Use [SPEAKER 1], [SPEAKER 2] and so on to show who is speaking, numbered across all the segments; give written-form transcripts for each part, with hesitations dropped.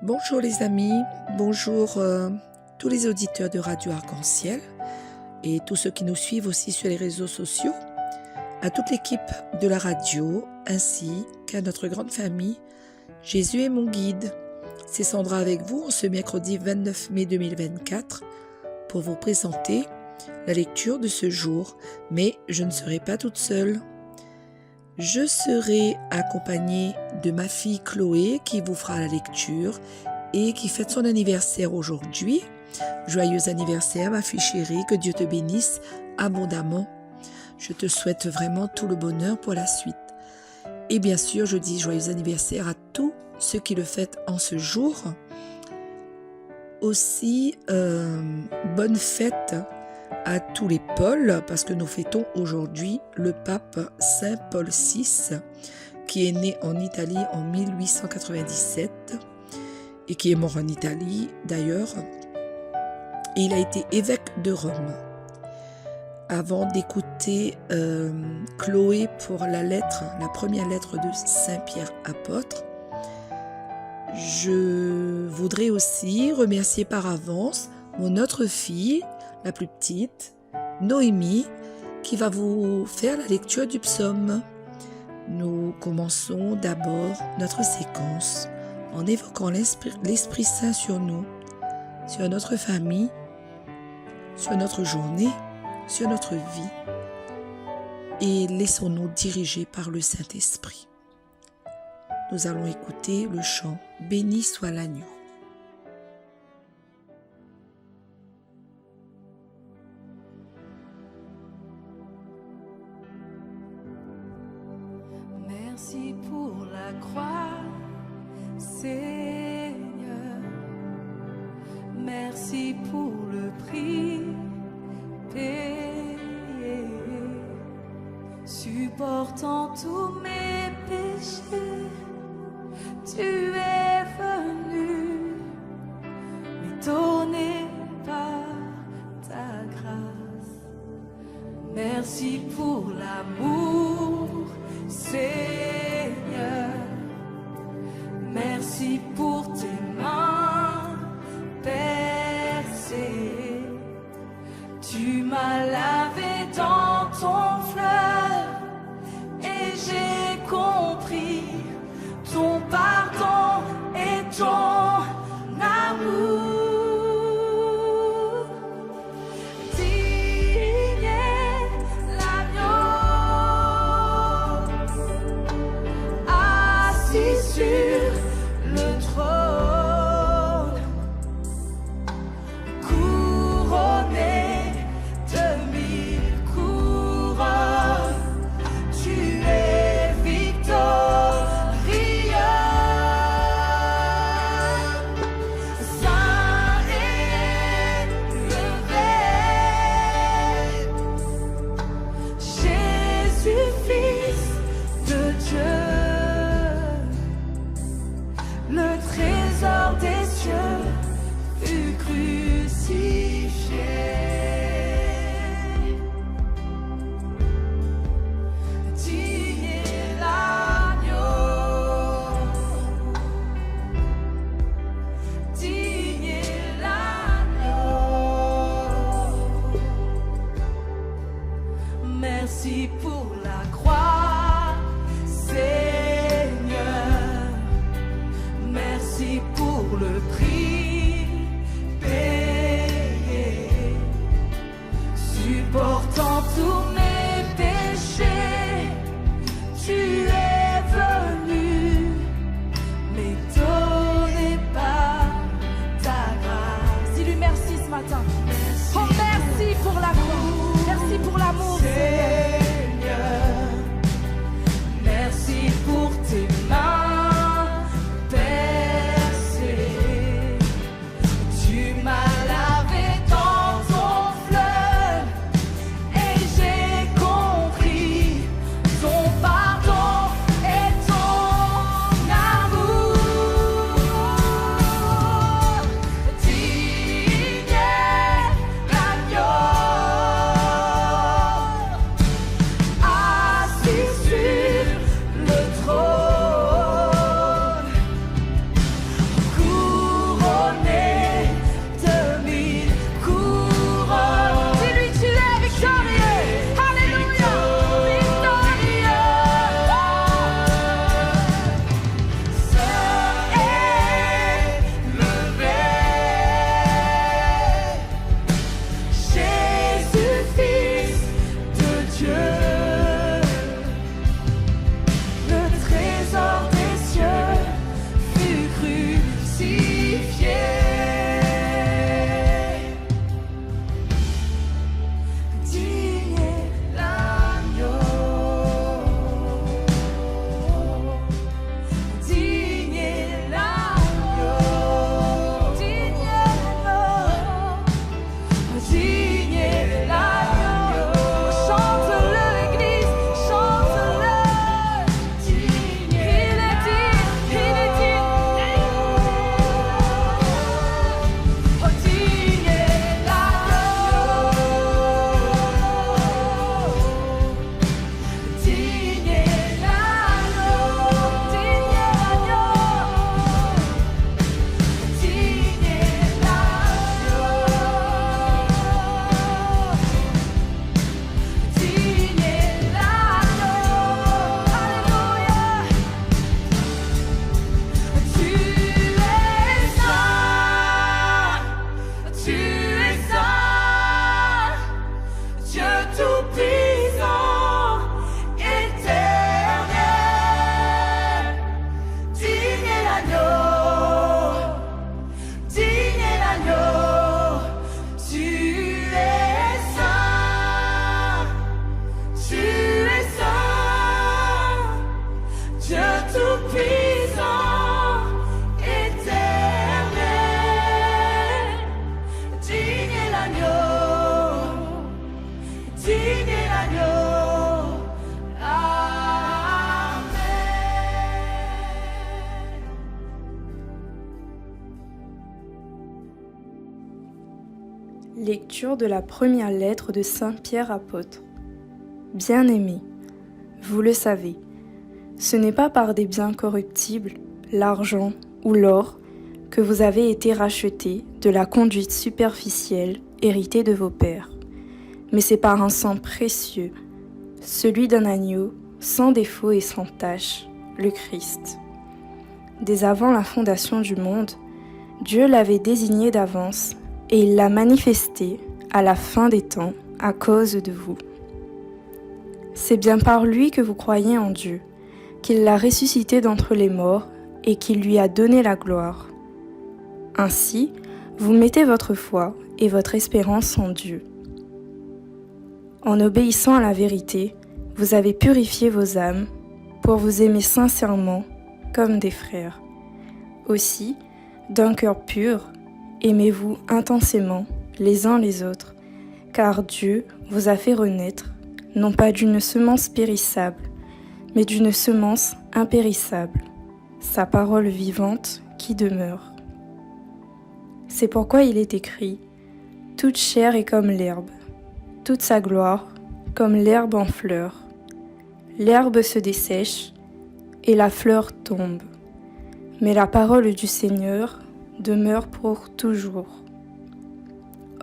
[SPEAKER 1] Bonjour les amis, bonjour tous les auditeurs de Radio Arc-en-Ciel et tous ceux qui nous suivent aussi sur les réseaux sociaux, à toute l'équipe de la radio ainsi qu'à notre grande famille. Jésus est mon guide. C'est Sandra avec vous en ce mercredi 29 mai 2024 pour vous présenter la lecture de ce jour, mais je ne serai pas toute seule. Je serai accompagnée de ma fille Chloé qui vous fera la lecture et qui fête son anniversaire aujourd'hui. Joyeux anniversaire ma fille chérie, que Dieu te bénisse abondamment. Je te souhaite vraiment tout le bonheur pour la suite. Et bien sûr, je dis joyeux anniversaire à tous ceux qui le fêtent en ce jour. Aussi, bonne fête à tous les Pauls, parce que nous fêtons aujourd'hui le pape Saint Paul VI, qui est né en Italie en 1897 et qui est mort en Italie d'ailleurs. Et il a été évêque de Rome. Avant d'écouter Chloé pour la première lettre de Saint Pierre apôtre, je voudrais aussi remercier par avance mon autre fille, la plus petite, Noémie, qui va vous faire la lecture du psaume. Nous commençons d'abord notre séquence en évoquant l'Esprit Saint sur nous, sur notre famille, sur notre journée, sur notre vie, et laissons-nous diriger par le Saint-Esprit. Nous allons écouter le chant « Béni soit l'agneau ».
[SPEAKER 2] Merci pour la croix, Seigneur. Merci pour le prix payé, supportant tous mes péchés. Tu es venu m'étonner par ta grâce. Merci pour l'amour, Seigneur. Merci pour tes mains percées. Tu m'as lavé dans ton fleuve et j'ai compris ton pardon et ton amour. Merci pour la croix, Seigneur. Merci pour le prix payé, supportant tous mes péchés. Tu es venu m'étonner par ta grâce. Dis-lui merci ce matin. Oh, merci pour la croix. Merci pour l'amour, Seigneur. Merci pour tes mains percées.
[SPEAKER 3] Lecture de la première lettre de Saint Pierre apôtre. Bien-aimés, vous le savez, ce n'est pas par des biens corruptibles, l'argent ou l'or, que vous avez été rachetés de la conduite superficielle héritée de vos pères, mais c'est par un sang précieux, celui d'un agneau sans défaut et sans tache, le Christ. Dès avant la fondation du monde, Dieu l'avait désigné d'avance et il l'a manifesté à la fin des temps à cause de vous. C'est bien par lui que vous croyez en Dieu, qu'il l'a ressuscité d'entre les morts et qu'il lui a donné la gloire. Ainsi, vous mettez votre foi et votre espérance en Dieu. En obéissant à la vérité, vous avez purifié vos âmes pour vous aimer sincèrement comme des frères. Aussi, d'un cœur pur, aimez-vous intensément les uns les autres, car Dieu vous a fait renaître, non pas d'une semence périssable, mais d'une semence impérissable, sa parole vivante qui demeure. C'est pourquoi il est écrit « Toute chair est comme l'herbe, toute sa gloire comme l'herbe en fleur. L'herbe se dessèche et la fleur tombe, mais la parole du Seigneur demeure pour toujours. »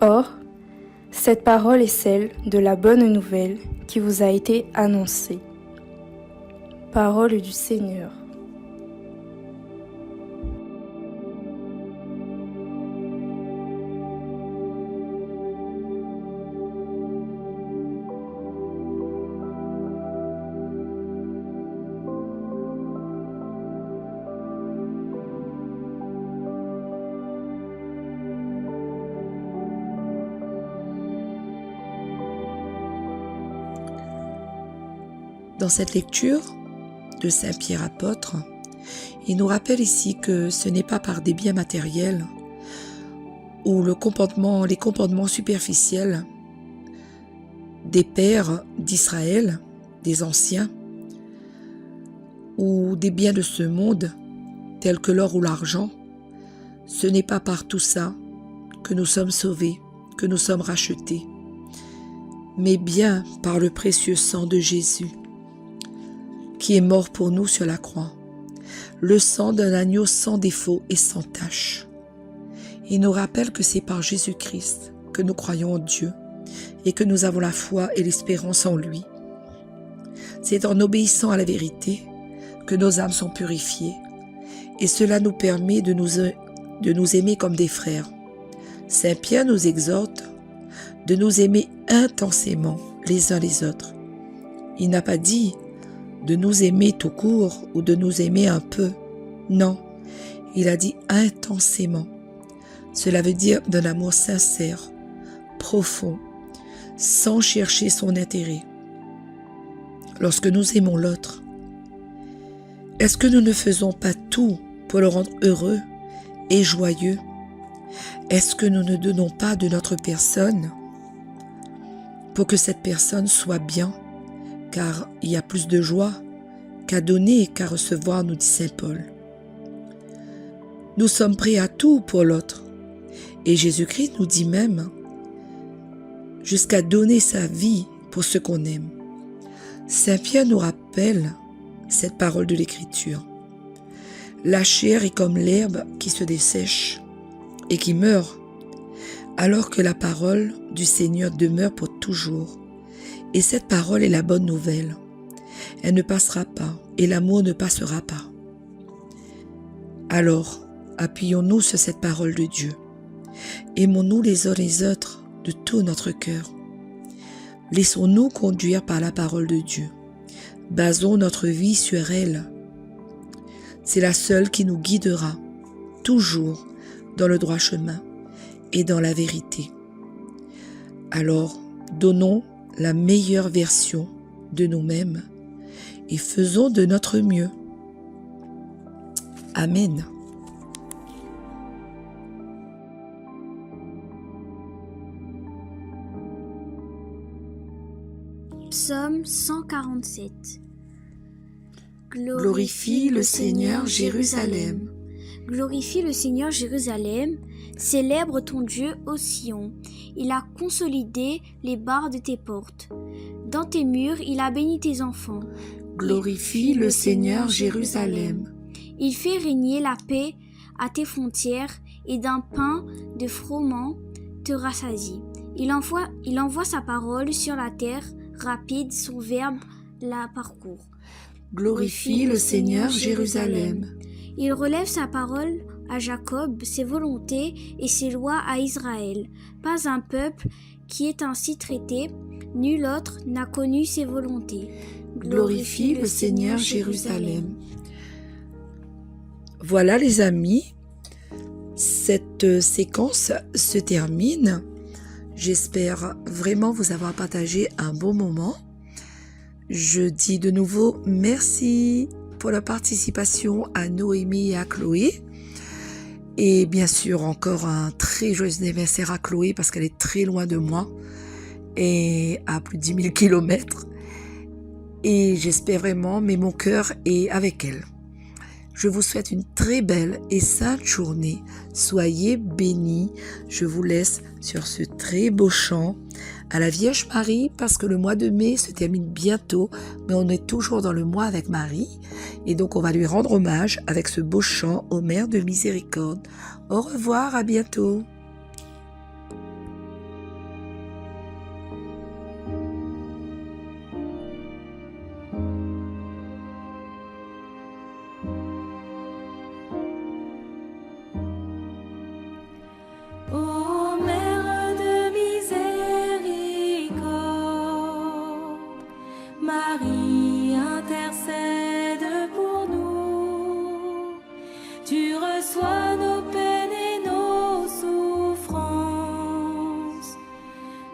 [SPEAKER 3] Or, cette parole est celle de la bonne nouvelle qui vous a été annoncée. Parole du Seigneur.
[SPEAKER 1] Dans cette lecture de Saint Pierre apôtre, il nous rappelle ici que ce n'est pas par des biens matériels ou les comportements superficiels des pères d'Israël, des anciens, ou des biens de ce monde, tels que l'or ou l'argent, ce n'est pas par tout ça que nous sommes sauvés, que nous sommes rachetés, mais bien par le précieux sang de Jésus, qui est mort pour nous sur la croix, le sang d'un agneau sans défaut et sans tache. Il nous rappelle que c'est par Jésus-Christ que nous croyons en Dieu et que nous avons la foi et l'espérance en lui. C'est en obéissant à la vérité que nos âmes sont purifiées et cela nous permet de nous aimer comme des frères. Saint Pierre nous exhorte de nous aimer intensément les uns les autres. Il n'a pas dit de nous aimer tout court ou de nous aimer un peu. Non, il a dit intensément. Cela veut dire d'un amour sincère, profond, sans chercher son intérêt. Lorsque nous aimons l'autre, est-ce que nous ne faisons pas tout pour le rendre heureux et joyeux? Est-ce que nous ne donnons pas de notre personne pour que cette personne soit bien? Car il y a plus de joie qu'à donner qu'à recevoir, nous dit Saint Paul. Nous sommes prêts à tout pour l'autre. Et Jésus-Christ nous dit même jusqu'à donner sa vie pour ce qu'on aime. Saint Pierre nous rappelle cette parole de l'Écriture. La chair est comme l'herbe qui se dessèche et qui meurt, alors que la parole du Seigneur demeure pour toujours. Et cette parole est la bonne nouvelle. Elle ne passera pas et l'amour ne passera pas. Alors, appuyons-nous sur cette parole de Dieu. Aimons-nous les uns les autres de tout notre cœur. Laissons-nous conduire par la parole de Dieu. Basons notre vie sur elle. C'est la seule qui nous guidera, toujours dans le droit chemin et dans la vérité. Alors, donnons la meilleure version de nous-mêmes et faisons de notre mieux. Amen.
[SPEAKER 4] Psaume 147.
[SPEAKER 1] Glorifie le Seigneur Jérusalem.
[SPEAKER 4] Glorifie le Seigneur Jérusalem, célèbre ton Dieu ô Sion. Il a consolidé les barres de tes portes. Dans tes murs, il a béni tes enfants.
[SPEAKER 1] Glorifie le Seigneur Jérusalem.
[SPEAKER 4] Il fait régner la paix à tes frontières et d'un pain de froment te rassasie. Il envoie sa parole sur la terre, rapide, son verbe la parcourt.
[SPEAKER 1] Glorifie le Seigneur Jérusalem.
[SPEAKER 4] Il relève sa parole à Jacob, ses volontés et ses lois à Israël. Pas un peuple qui est ainsi traité, nul autre n'a connu ses volontés.
[SPEAKER 1] Glorifie le Seigneur Jérusalem. Voilà les amis, cette séquence se termine. J'espère vraiment vous avoir partagé un bon moment. Je dis de nouveau merci pour la participation à Noémie et à Chloé. Et bien sûr, encore un très joyeux anniversaire à Chloé parce qu'elle est très loin de moi et à plus de 10 000 kilomètres. Et j'espère vraiment, mais mon cœur est avec elle. Je vous souhaite une très belle et sainte journée. Soyez bénis. Je vous laisse sur ce très beau chant à la Vierge Marie parce que le mois de mai se termine bientôt, mais on est toujours dans le mois avec Marie. Et donc on va lui rendre hommage avec ce beau chant aux Mères de Miséricorde. Au revoir, à bientôt.
[SPEAKER 2] Ô Mère de miséricorde, Marie intercède pour nous. Tu reçois nos peines et nos souffrances.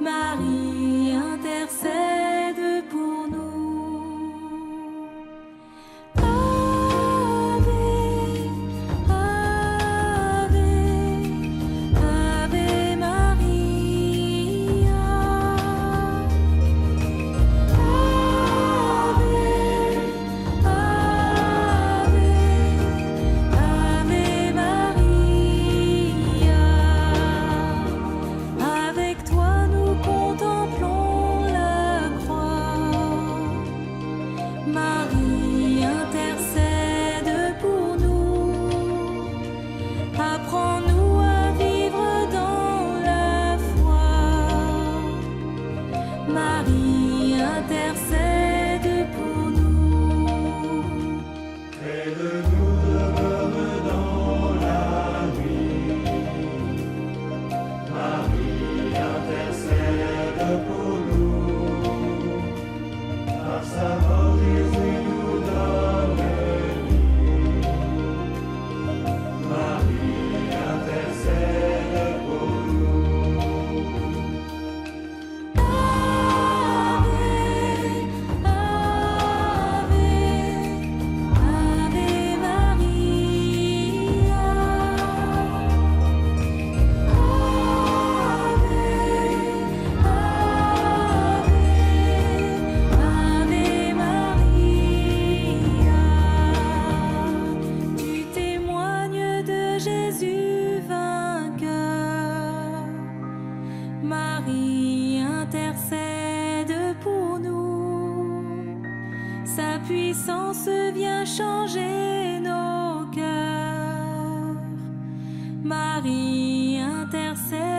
[SPEAKER 2] Marie intercède pour nous. Ave, Ave, Ave Maria. Ave, Ave, Ave Maria. Avec toi nous contemplons la croix. Marie intercède pour nous. Apprends-nous à vivre dans la foi. Marie intercède pour nous. Ave, Ave Maria. Ave Maria. Tu témoignes de Jésus vainqueur. Marie intercède pour nous. Sa puissance vient changer nos cœurs. Marie intercède